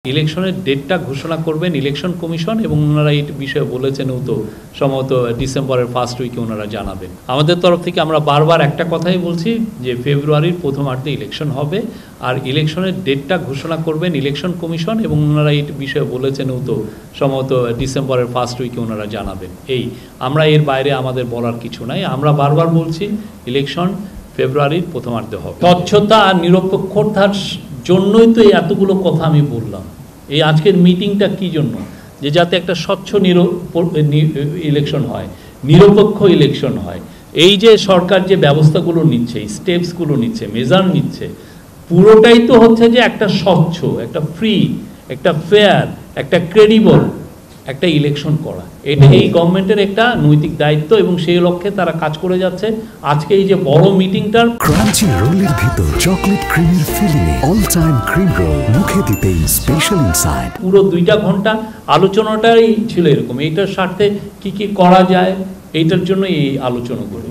ইলেকশনের ডেটটা ঘোষণা করবেন ইলেকশন কমিশন এবং ওনারা এই বিষয়ে বলেছেন তো সম্ভবত ডিসেম্বরের ফার্স্ট উইকে ওনারা জানাবেন। আমাদের তরফ থেকে আমরা বারবার একটা কথাই বলছি যে ফেব্রুয়ারির প্রথমার্ধে ইলেকশন হবে আর ইলেকশনের ডেটটা ঘোষণা করবেন ইলেকশন কমিশন এবং ওনারা এই বিষয়ে বলেছেন তো সম্ভবত ডিসেম্বরের ফার্স্ট উইকে ওনারা জানাবেন। আমরা এর বাইরে আমাদের বলার কিছু নাই। আমরা বারবার বলছি ইলেকশন ফেব্রুয়ারির প্রথমার্ধে হবে। স্বচ্ছতা আর নিরপেক্ষতার জন্যই তো এতগুলো কথা আমি বললাম। এই আজকের মিটিংটা কি জন্য, যে যাতে একটা স্বচ্ছ ইলেকশন হয়, নিরপেক্ষ ইলেকশন হয়। এই যে সরকার যে ব্যবস্থাগুলো নিচ্ছে, স্টেপসগুলো নিচ্ছে, মেজার নিচ্ছে, পুরোটাই তো হচ্ছে যে একটা স্বচ্ছ, একটা ফ্রি, একটা ফেয়ার, একটা ক্রেডিবল একটা ইলেকশন করা। এটা এই গভর্নমেন্টের একটা নৈতিক দায়িত্ব এবং সেই লক্ষ্যে তারা কাজ করে যাচ্ছে। আজকে এই যে বড় মিটিংটার ক্রাঞ্চি রোলের ভিতর চকলেট ক্রিমের filling, all time cream roll, মুখে দিতেই স্পেশাল ইনসাইড। পুরো 2 ঘন্টা আলোচনাটাই ছিল এরকম, এইটার স্বার্থে কি কি করা যায়, এইটার জন্য এই আলোচনাগুলো।